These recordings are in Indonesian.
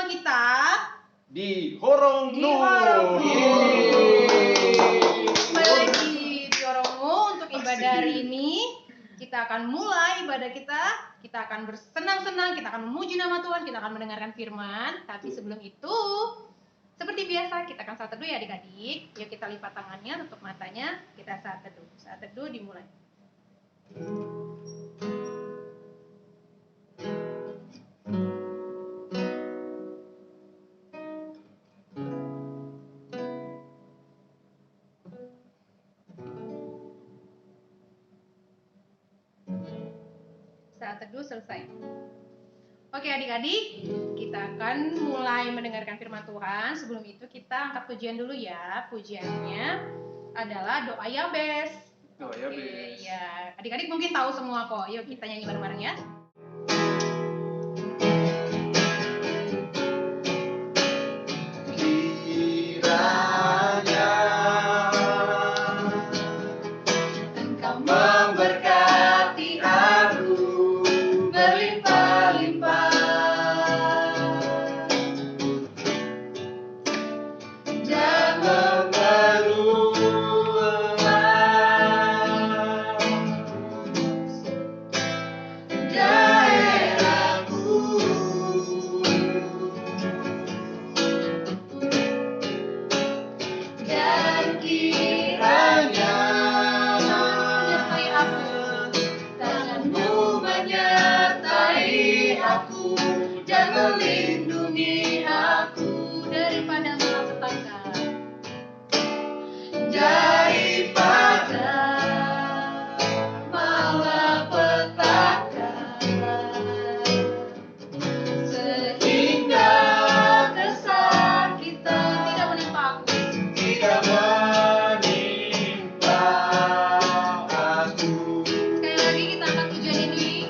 bersama kita di Horong Nu. Kembali lagi di Horong Nu untuk ibadah hari ini. Kita akan mulai ibadah kita. Kita akan bersenang-senang, kita akan memuji nama Tuhan, kita akan mendengarkan firman. Tapi sebelum itu, seperti biasa kita akan saat teduh ya adik-adik. Yuk kita lipat tangannya, tutup matanya, kita saat teduh. Saat teduh dimulai. Saat teduh selesai. Oke adik-adik, kita akan mulai mendengarkan firman Tuhan. Sebelum itu kita angkat pujian dulu ya. Pujiannya adalah doa Yabes. Doa Yabes. Ya, adik-adik mungkin tahu semua kok. Yuk kita nyanyi bareng-bareng ya. Melindungi aku daripada malapetaka, daripada malapetaka, sehingga kesakitan tidak menimpa aku, tidak menimpa aku. Sekali lagi kita angkat pujian ini.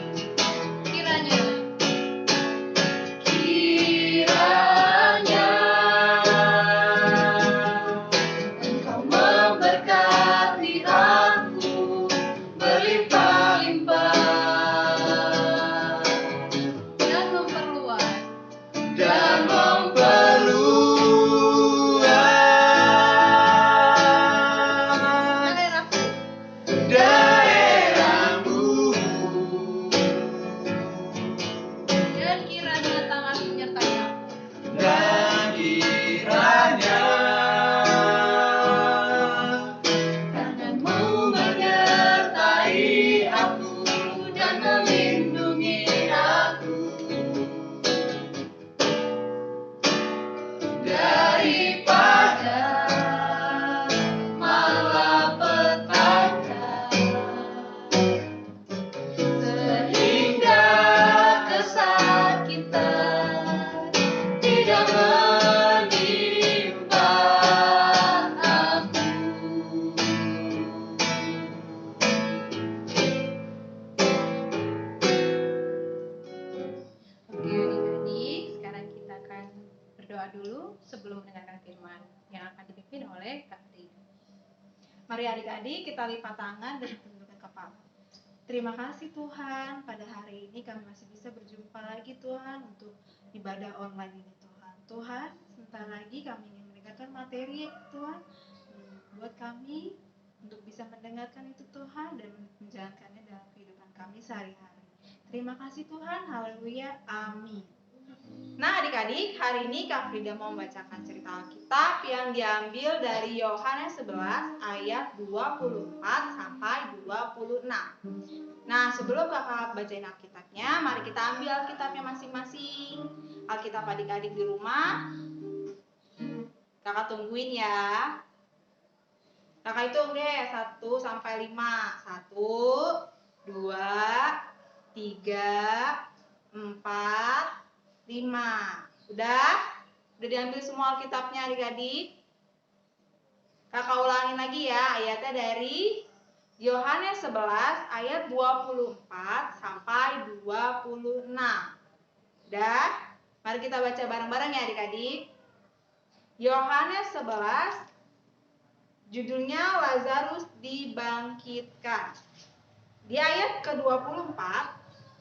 Kiranya Engkau memberkati aku berlimpah-limpah dan memperluas daerahmu, dan kiranya tanganmu menyertai aku, dan kiranya tanganmu menyertai aku dan melindungi aku daripada malapetaka, sehingga kesakitan tidak menimpa aku. Oke adik-adik, sekarang kita akan berdoa dulu sebelum mendengarkan firman yang akan dipimpin oleh Kak Frida. Mari adik-adik kita lipat tangan dan tundukkan kepala. Terima kasih Tuhan, pada hari ini kami masih bisa berjumpa lagi Tuhan untuk ibadah online ini Tuhan. Tuhan, sebentar lagi kami ingin mendengarkan materi Tuhan, buat kami untuk bisa mendengarkan itu Tuhan dan menjalankannya dalam kehidupan kami sehari-hari. Terima kasih Tuhan, haleluya, amin. Nah adik-adik, hari ini Kak Frida mau membacakan cerita Alkitab yang diambil dari Yohanes 11 ayat 24 sampai 26. Nah sebelum kakak bacain Alkitabnya, mari kita ambil Alkitabnya masing-masing. Alkitab adik-adik di rumah, kakak tungguin ya. Kakak hitung deh 1 sampai 5. 1, 2, 3, 4, 5. Udah diambil semua Alkitabnya adik-adik. Kakak ulangin lagi ya, ayatnya dari Yohanes 11 ayat 24 sampai 26. Udah? Mari kita baca bareng-bareng ya adik-adik. Yohanes 11 judulnya Lazarus dibangkitkan. Di ayat ke-24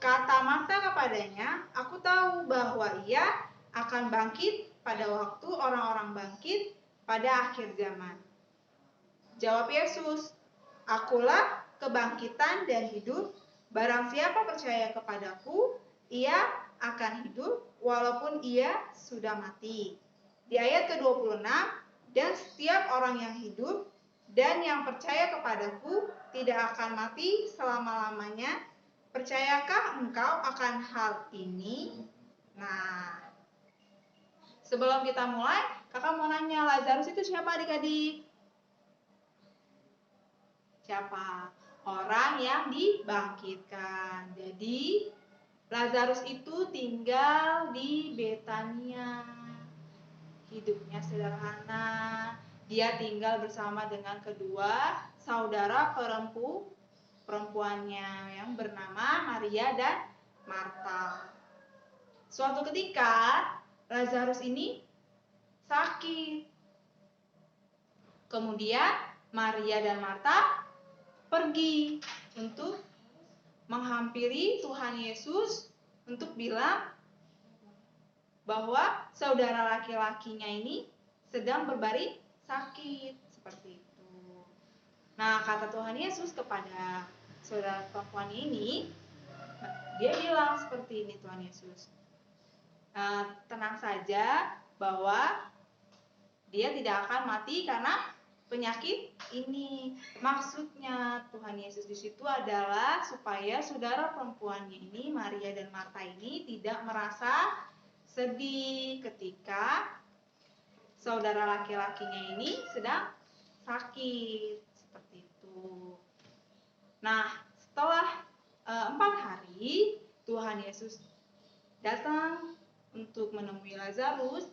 kata Marta kepadanya, "Aku tahu bahwa ia akan bangkit pada waktu orang-orang bangkit pada akhir zaman. Jawab Yesus, "Akulah kebangkitan dan hidup. Barang siapa percaya kepadaku, ia akan hidup walaupun ia sudah mati." Di ayat ke-26, "Dan setiap orang yang hidup dan yang percaya kepadaku tidak akan mati selama-lamanya. Percayakah engkau akan hal ini?" Nah, sebelum kita mulai, kakak mau nanya, Lazarus itu siapa adik-adik? Siapa? Orang yang dibangkitkan. Jadi, Lazarus itu tinggal di Betania. Hidupnya sederhana. Dia tinggal bersama dengan kedua saudara perempuannya yang bernama Maria dan Marta. Suatu ketika, Lazarus ini sakit. Kemudian Maria dan Marta pergi untuk menghampiri Tuhan Yesus untuk bilang bahwa saudara laki-lakinya ini sedang berbaring sakit, seperti itu. Nah, kata Tuhan Yesus kepada saudara perempuan ini, dia bilang seperti ini, Tuhan Yesus, tenang saja bahwa dia tidak akan mati karena penyakit ini. Maksudnya Tuhan Yesus di situ adalah supaya saudara perempuannya ini, Maria dan Marta ini, tidak merasa sedih ketika saudara laki-lakinya ini sedang sakit, seperti itu. Nah, setelah 4 hari Tuhan Yesus datang untuk menemui Lazarus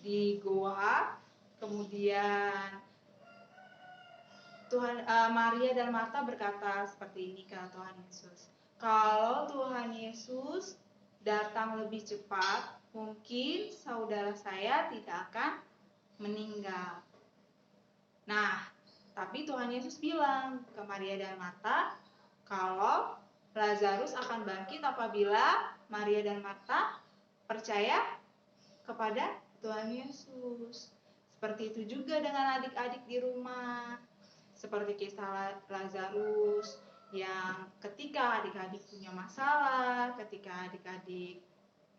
di goa. Kemudian Maria dan Marta berkata seperti ini ke Tuhan Yesus, "Kalau Tuhan Yesus datang lebih cepat, mungkin saudara saya tidak akan meninggal." Nah, tapi Tuhan Yesus bilang ke Maria dan Marta kalau Lazarus akan bangkit apabila Maria dan Marta percaya kepada Tuhan Yesus. Seperti itu juga dengan adik-adik di rumah. Seperti kisah Lazarus yang ketika adik-adik punya masalah, ketika adik-adik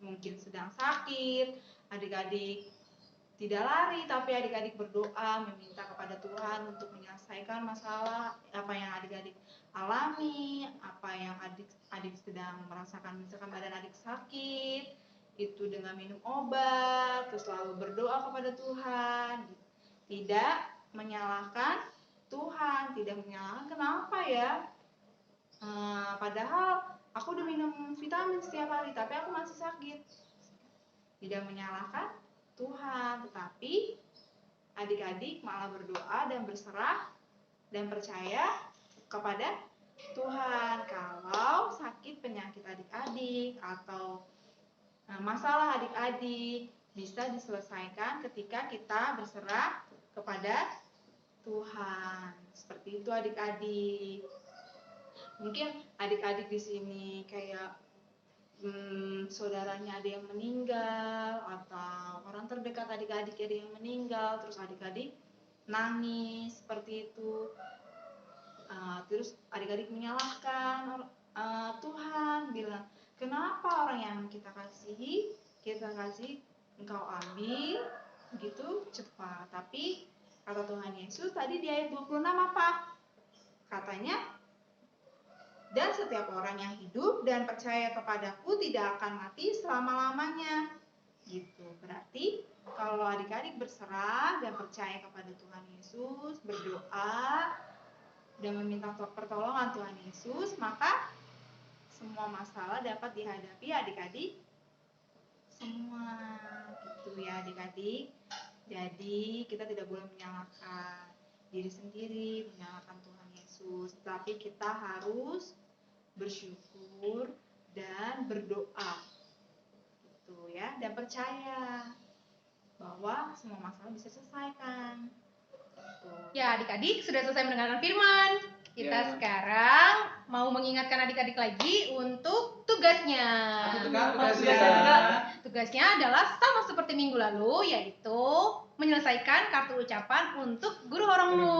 mungkin sedang sakit, adik-adik tidak lari, tapi adik-adik berdoa meminta kepada Tuhan untuk menyelesaikan masalah apa yang adik-adik alami, apa yang adik-adik sedang merasakan, misalkan badan adik sakit, itu dengan minum obat, terus selalu berdoa kepada Tuhan, tidak menyalahkan Tuhan, tidak menyalahkan kenapa ya, padahal aku udah minum vitamin setiap hari, tapi aku masih sakit. Tidak menyalahkan Tuhan, tetapi adik-adik malah berdoa dan berserah dan percaya kepada Tuhan. Kalau sakit penyakit adik-adik atau masalah adik-adik bisa diselesaikan ketika kita berserah kepada Tuhan. Seperti itu adik-adik. Mungkin adik-adik di sini kayak saudaranya ada yang meninggal atau orang terdekat adik-adik ada yang meninggal, terus adik-adik nangis seperti itu, terus adik-adik menyalahkan Tuhan, bilang kenapa orang yang kita kasih engkau ambil begitu cepat. Tapi kata Tuhan Yesus tadi di ayat 26 apa? Katanya, "Dan setiap orang yang hidup dan percaya kepadaku tidak akan mati selama-lamanya." Gitu. Berarti kalau adik-adik berserah dan percaya kepada Tuhan Yesus, berdoa dan meminta pertolongan Tuhan Yesus, maka semua masalah dapat dihadapi adik-adik semua. Gitu ya adik-adik. Jadi kita tidak boleh menyalahkan diri sendiri, menyalahkan Tuhan Yesus, tapi kita harus bersyukur dan berdoa, gitu ya, dan percaya bahwa semua masalah bisa selesaikan. Gitu. Ya adik-adik sudah selesai mendengarkan firman. Kita sekarang mau mengingatkan adik-adik lagi untuk tugasnya. Tugasnya. Tugasnya adalah sama seperti minggu lalu, yaitu menyelesaikan kartu ucapan untuk guru Horongnu.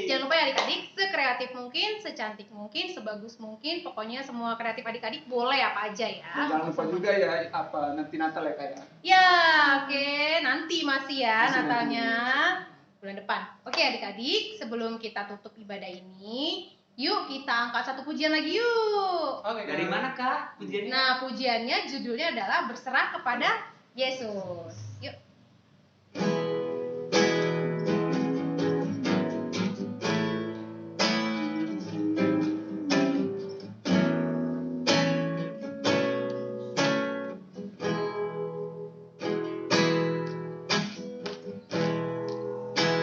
Jangan lupa ya adik-adik, sekreatif mungkin, secantik mungkin, sebagus mungkin, pokoknya semua kreatif adik-adik boleh apa aja ya. Jangan lupa juga ya nanti Natal ya kayak. Ya, oke, nanti masih ya Masih Natalnya bulan depan. Oke adik-adik, sebelum kita tutup ibadah ini, yuk kita angkat satu pujian lagi yuk. Dari mana Kak pujiannya? Nah, pujiannya judulnya adalah berserah kepada Yesus. Yuk.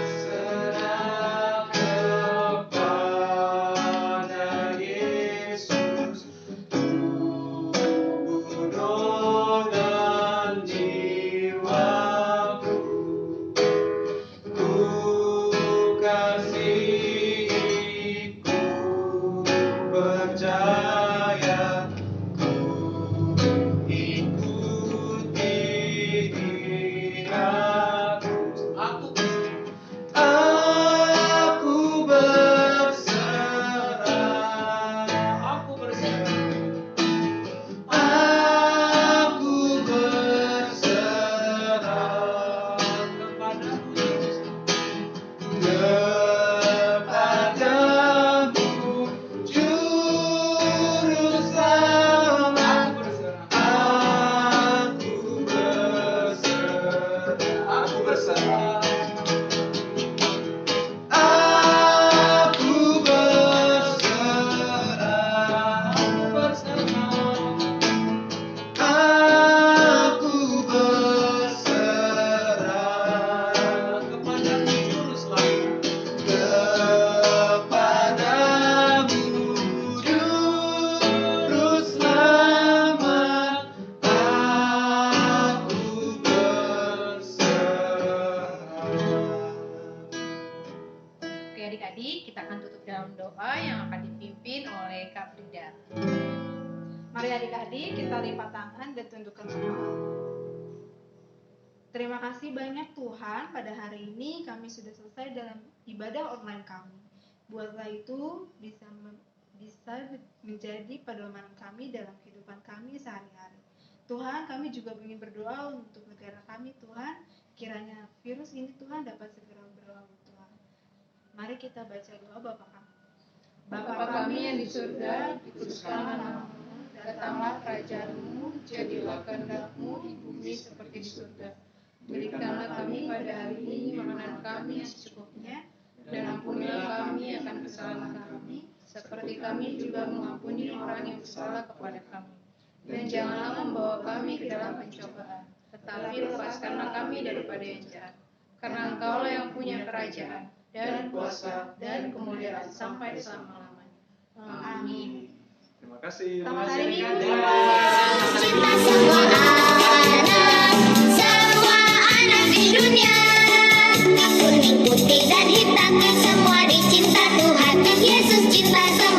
Serah kepada Yesus, tubuh dan jiwaku. Ku kasihi, ku percaya, ku ikuti Dia. Aku berserah, aku berserah kepadamu, Juru Selamat. Aku berserah. Aku berserah, aku berserah kepadamu, Juru Selamat. Kepadamu, Juru Selamat, aku berserah. Oke adik-adik, kita akan tutup dalam doa yang akan dipimpin oleh Kak Frida. Mari adik-adik kita lipat tangan dan tundukkan kepala. Terima kasih banyak Tuhan, pada hari ini kami sudah selesai dalam ibadah online kami. Buatlah itu bisa menjadi pedoman kami dalam kehidupan kami sehari-hari. Tuhan, kami juga ingin berdoa untuk negara kami Tuhan, kiranya virus ini Tuhan dapat segera berlalu Tuhan. Mari kita baca doa Bapa kami. Bapa kami yang di surga, dikuduskanlah namamu, datanglah kerajaanmu, jadilah kehendak-Mu di bumi seperti di surga. Berikanlah kami pada hari ini makanan kami yang secukupnya, dan ampunilah kami akan kesalahan kami, seperti kami juga mengampuni orang yang bersalah kepada kami. Dan janganlah membawa kami ke dalam pencobaan, tetapi lepaskanlah kami daripada yang jahat. Karena Engkaulah yang punya kerajaan, dan kuasa, dan kemuliaan sampai selama-lamanya. Amin. Terima kasih. Selamat hari Minggu. Cinta semua anak di dunia, kuning, putih, dan hitam, semua dicinta Tuhan. Yesus cinta semua.